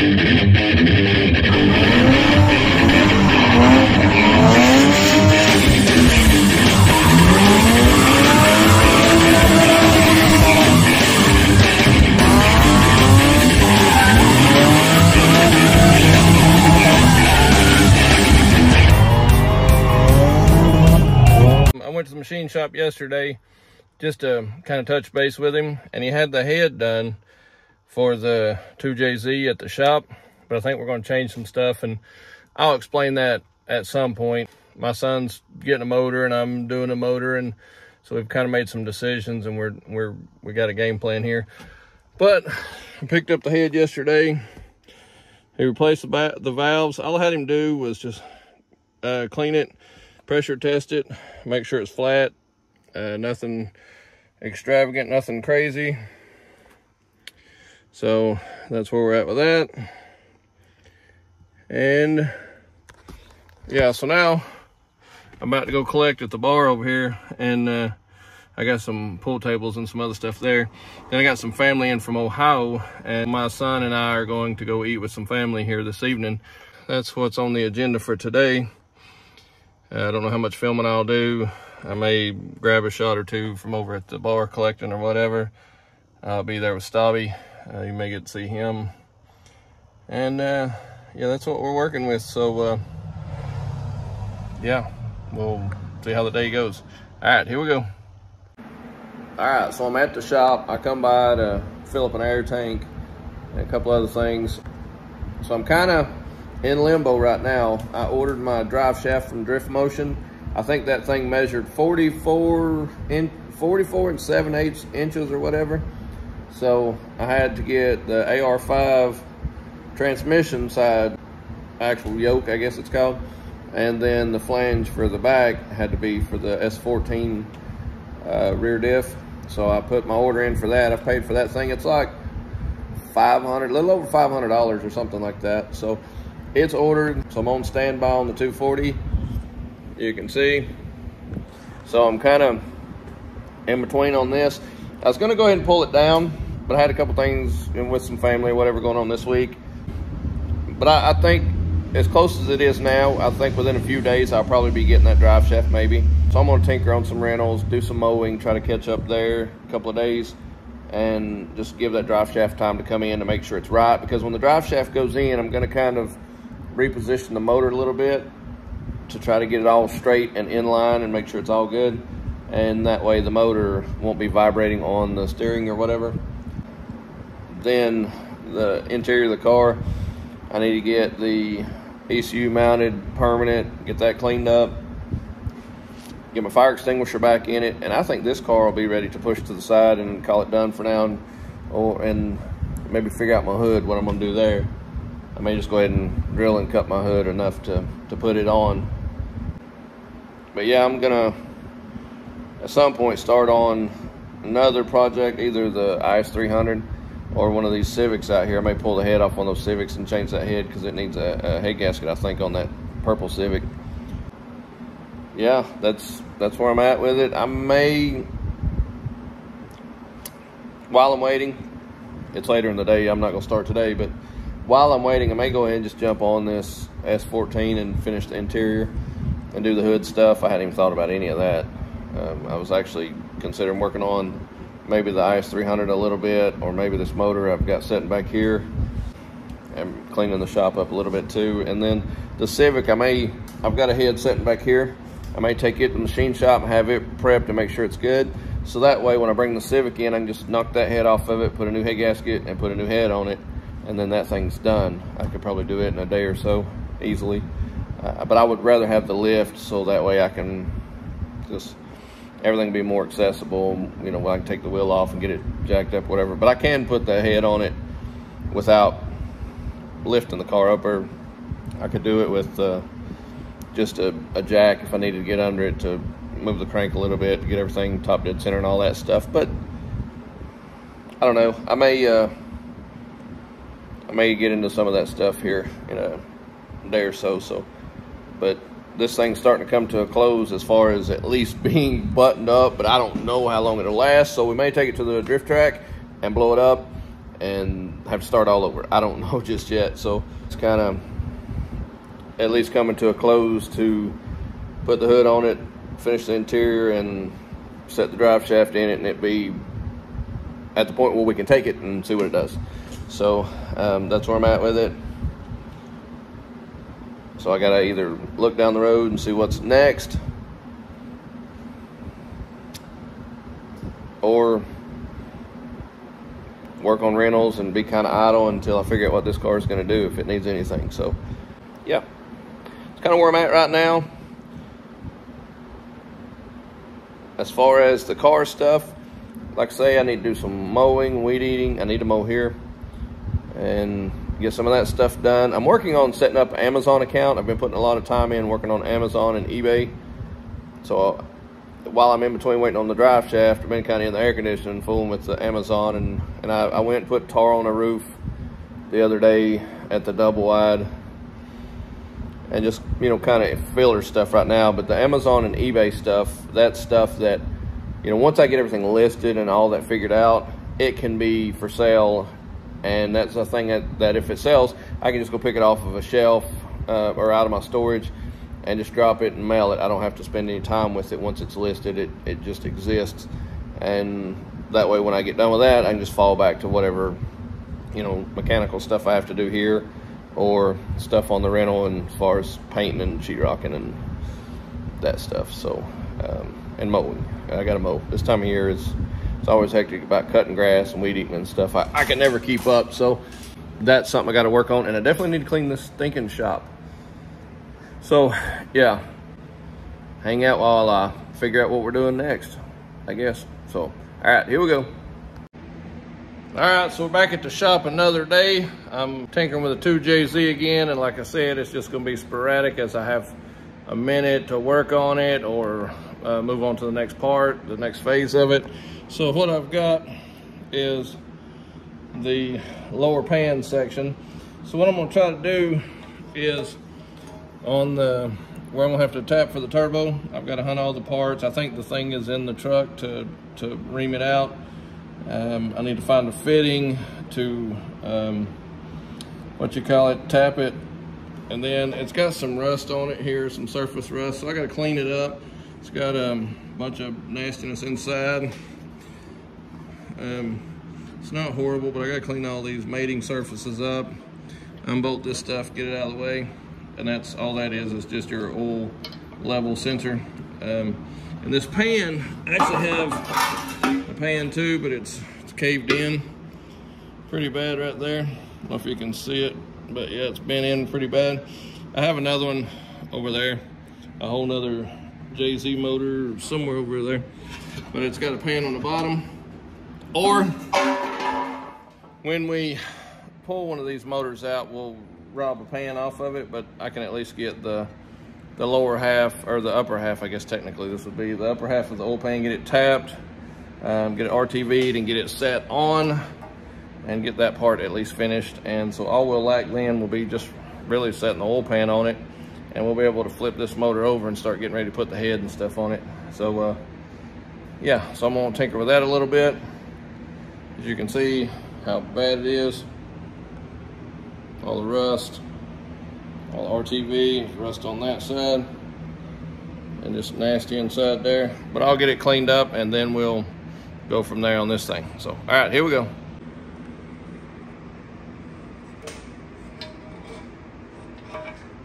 Went to the machine shop yesterday just to kind of touch base with him, and he had the head done for the 2JZ at the shop, but I think we're going to change some stuff, and I'll explain that at some point. My son's getting a motor and I'm doing a motor, and so we've kind of made some decisions, and we got a game plan here. But I picked up the head yesterday. He replaced the valves. All I had him do was just clean it, pressure test it, make sure it's flat, nothing extravagant, nothing crazy. So that's where we're at with that. And yeah, so now I'm about to go collect at the bar over here, and I got some pool tables and some other stuff there. Then I got some family in from Ohio, and my son and I are going to go eat with some family here this evening. That's what's on the agenda for today. I don't know how much filming I'll do. I may grab a shot or two from over at the bar collecting or whatever. I'll be there with Stabby. You may get to see him. And yeah, that's what we're working with. So yeah, we'll see how the day goes. All right, here we go. All right, so I'm at the shop. I come by to fill up an air tank and a couple other things. So I'm kind of in limbo right now. I ordered my drive shaft from Drift Motion. I think that thing measured 44 and 7/8 inches or whatever. So I had to get the AR5 transmission side, actual yoke, I guess it's called. And then the flange for the back had to be for the S14 rear diff. So I put my order in for that. I paid for that thing. It's like $500, a little over $500 or something like that. So it's ordered. So I'm on standby on the 240. You can see. So I'm kind of in between on this. I was going to go ahead and pull it down, but I had a couple things with some family or whatever going on this week. But I think as close as it is now, I think within a few days I'll probably be getting that drive shaft maybe. So I'm going to tinker on some rentals, do some mowing, try to catch up there a couple of days, and just give that drive shaft time to come in to make sure it's right. Because when the drive shaft goes in, I'm going to kind of reposition the motor a little bit to try to get it all straight and in line and make sure it's all good. And that way the motor won't be vibrating on the steering or whatever. Then the interior of the car, I need to get the ECU mounted permanent, get that cleaned up, get my fire extinguisher back in it, and I think this car will be ready to push to the side and call it done for now, and maybe figure out my hood, what I'm gonna do there. I may just go ahead and drill and cut my hood enough to put it on. But yeah, I'm gonna at some point start on another project, either the IS300 or one of these Civics out here. I may pull the head off one of those Civics and change that head because it needs a head gasket, I think, on that purple Civic. Yeah, that's where I'm at with it. I may, while I'm waiting, it's later in the day, I'm not gonna start today, but while I'm waiting, I may go ahead and just jump on this S14 and finish the interior and do the hood stuff. I hadn't even thought about any of that. I was actually considering working on maybe the IS300 a little bit, or maybe this motor I've got sitting back here, and cleaning the shop up a little bit too. And then the Civic, I've got a head sitting back here. I may take it to the machine shop and have it prepped to make sure it's good. So that way when I bring the Civic in, I can just knock that head off of it, put a new head gasket and put a new head on it, and then that thing's done. I could probably do it in a day or so easily. But I would rather have the lift, so that way I can just, everything be more accessible. You know, I can take the wheel off and get it jacked up, whatever. But I can put the head on it without lifting the car up, or I could do it with just a jack if I needed to get under it to move the crank a little bit to get everything top dead center and all that stuff. But I don't know. I may get into some of that stuff here in a day or so. But this thing's starting to come to a close as far as at least being buttoned up, but I don't know how long it'll last. So we may take it to the drift track and blow it up and have to start all over. I don't know just yet. So it's kind of at least coming to a close to put the hood on it, finish the interior, and set the drive shaft in it, and it be at the point where we can take it and see what it does. So that's where I'm at with it. So I gotta either look down the road and see what's next, or work on rentals and be kind of idle until I figure out what this car is going to do, if it needs anything. So yeah, it's kind of where I'm at right now. As far as the car stuff, like I say, I need to do some mowing, weed eating. I need to mow here and get some of that stuff done. I'm working on setting up an Amazon account. I've been putting a lot of time in working on Amazon and eBay. So while I'm in between waiting on the drive shaft, I've been kind of in the air conditioning, fooling with the Amazon, and I went and put tar on the roof the other day at the double wide, and just, you know, kind of filler stuff right now. But the Amazon and eBay stuff, that's stuff that, you know, once I get everything listed and all that figured out, it can be for sale. And that's a thing that if it sells, I can just go pick it off of a shelf or out of my storage and just drop it and mail it. I don't have to spend any time with it. Once it's listed, it just exists. And that way, when I get done with that, I can just fall back to whatever, you know, mechanical stuff I have to do here, or stuff on the rental, and as far as painting and sheetrocking and that stuff. So, and mowing. I gotta mow. This time of year it's always hectic about cutting grass and weed eating and stuff. I can never keep up, so that's something I gotta work on. And I definitely need to clean this stinking shop. So yeah, hang out while I figure out what we're doing next, I guess. So, all right, here we go. All right, so we're back at the shop another day. I'm tinkering with a 2JZ again, and like I said, it's just gonna be sporadic as I have a minute to work on it, or move on to the next part, the next phase of it. So what I've got is the lower pan section. So what I'm gonna try to do is, on the where I'm gonna have to tap for the turbo, I've got to hunt all the parts. I think the thing is in the truck to ream it out. I need to find a fitting to tap it, and then it's got some rust on it here, some surface rust, so I got to clean it up. It's got a bunch of nastiness inside. It's not horrible, but I got to clean all these mating surfaces up, unbolt this stuff, get it out of the way. And that's all that is just your oil level sensor. And this pan, I actually have a pan too, but it's caved in pretty bad right there. I don't know if you can see it, but yeah, it's bent in pretty bad. I have another one over there, a whole nother JZ motor somewhere over there, but it's got a pan on the bottom. Or when we pull one of these motors out, we'll rob a pan off of it, but I can at least get the lower half, or the upper half, I guess technically this would be the upper half of the oil pan, get it tapped, get it RTV'd and get it set on, and get that part at least finished. And so all we'll lack then will be just really setting the oil pan on it, and we'll be able to flip this motor over and start getting ready to put the head and stuff on it. So yeah, so I'm gonna tinker with that a little bit. As you can see how bad it is. All the rust, all the RTV, rust on that side, and just nasty inside there. But I'll get it cleaned up, and then we'll go from there on this thing. So, all right, here we go.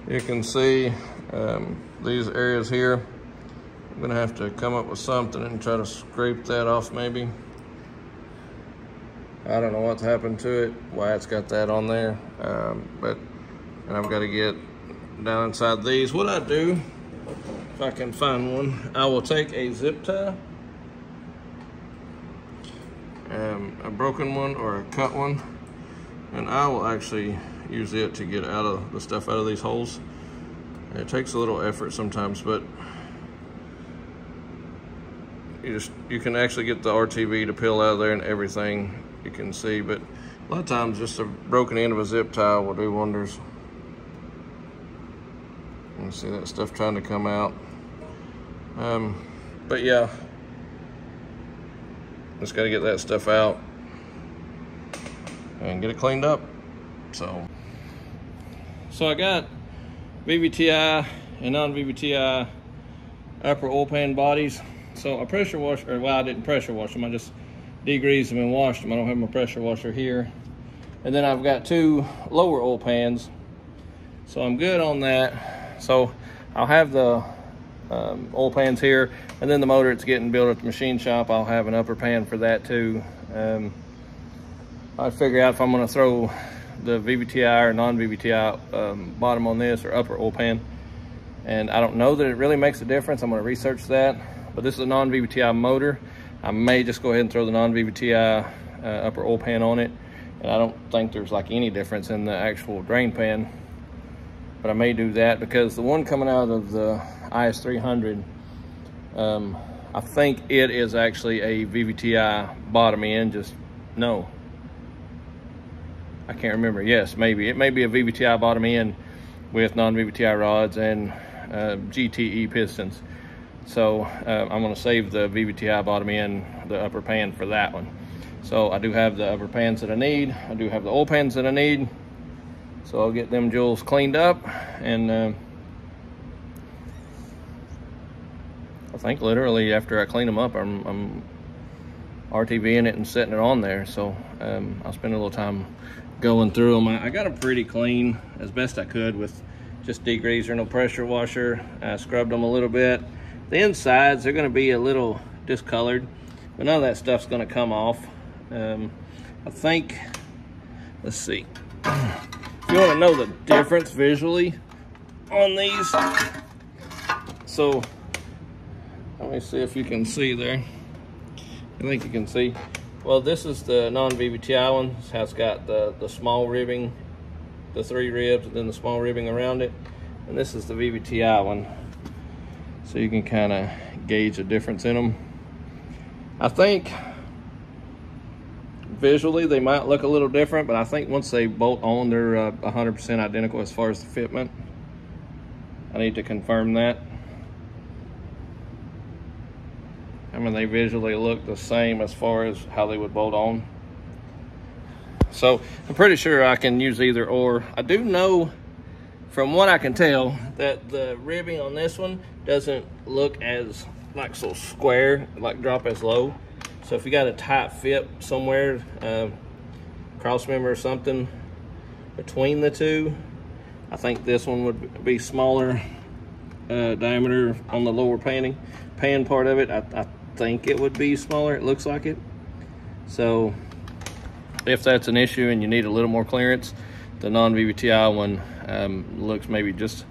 You can see these areas here. I'm gonna have to come up with something and try to scrape that off maybe. I don't know what's happened to it, why it's got that on there, and I've got to get down inside these. What I do, if I can find one, I will take a zip tie, a broken one or a cut one, and I will actually use it to get out of the stuff out of these holes. It takes a little effort sometimes, but you can actually get the RTV to peel out of there and everything. You can see, but a lot of times just a broken end of a zip tie will do wonders. You can see that stuff trying to come out. But yeah, just got to get that stuff out. and get it cleaned up. So I got VVTi and non-VVTi upper oil pan bodies. So I pressure washed, or well, I didn't pressure wash them. I just degreased them and washed them. I don't have my pressure washer here. And then I've got 2 lower oil pans. So I'm good on that. So I'll have the oil pans here, and then the motor it's getting built at the machine shop, I'll have an upper pan for that too. I'd figure out if I'm going to throw the VVTi or non-VVTi bottom on this or upper oil pan, and I don't know that it really makes a difference. I'm going to research that, but this is a non-VVTi motor. I may just go ahead and throw the non-VVTi upper oil pan on it, and I don't think there's like any difference in the actual drain pan, but I may do that because the one coming out of the IS300, I think it is actually a VVTi bottom end. No, I can't remember. Yes, maybe it may be a VVTi bottom end with non-VVTi rods and GTE pistons. So I'm going to save the VVTi bottom end, the upper pan, for that one. So I do have the upper pans that I need. I do have the oil pans that I need. So I'll get them jewels cleaned up, and I think literally after I clean them up, I'm RTVing it and setting it on there. So I'll spend a little time going through them. I got them pretty clean as best I could with just degreaser, no pressure washer. I scrubbed them a little bit. The insides, they're going to be a little discolored, but none of that stuff's going to come off. I think, let's see. If you want to know the difference visually on these, so let me see if you can see there. I think you can see. Well, this is the non-VVTi one. This has got the small ribbing, the 3 ribs, and then the small ribbing around it. And this is the VVTi one. So you can kind of gauge the difference in them. I think visually they might look a little different, but I think once they bolt on, they're 100% identical as far as the fitment. I need to confirm that. I mean, they visually look the same as far as how they would bolt on. So I'm pretty sure I can use either or. I do know, from what I can tell, that the ribbing on this one doesn't look as like so square, like drop as low. So if you got a tight fit somewhere, cross member or something between the two, I think this one would be smaller diameter on the lower pan part of it. I think it would be smaller. It looks like it. So if that's an issue and you need a little more clearance, the non-VVTi one looks maybe just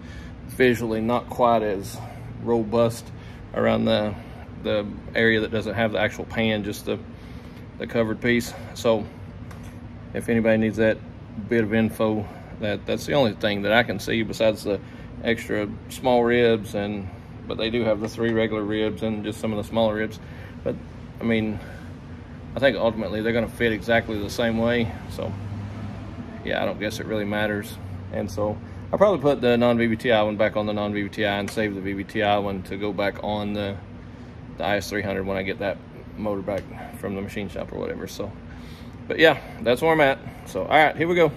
visually not quite as robust around the area that doesn't have the actual pan, just the covered piece. So if anybody needs that bit of info, that's the only thing that I can see besides the extra small ribs, but they do have the 3 regular ribs and just some of the smaller ribs. But I mean, I think ultimately they're going to fit exactly the same way. So yeah, I don't guess it really matters. And so I'll probably put the non-VVTi one back on the non-VVTi and save the VVTi one to go back on the IS300 when I get that motor back from the machine shop or whatever. So, but yeah, that's where I'm at. So, all right, here we go.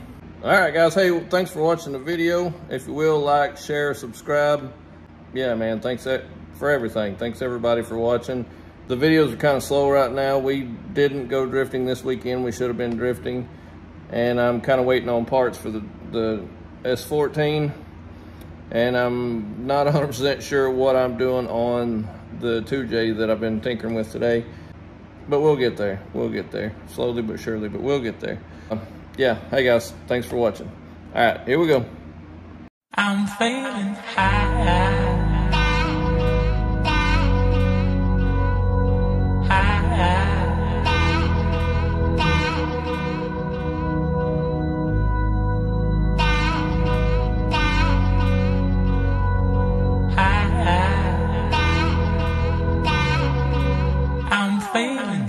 All right, guys. Hey, thanks for watching the video. If you will, like, share, subscribe. Yeah, man, thanks for everything. Thanks everybody for watching. The videos are kind of slow right now. We didn't go drifting this weekend. We should have been drifting. And I'm kind of waiting on parts for the S14. And I'm not 100% sure what I'm doing on the 2J that I've been tinkering with today. But we'll get there. We'll get there. Slowly but surely, but we'll get there. Yeah, hey guys, thanks for watching. All right, here we go. I'm feeling high. I'm feeling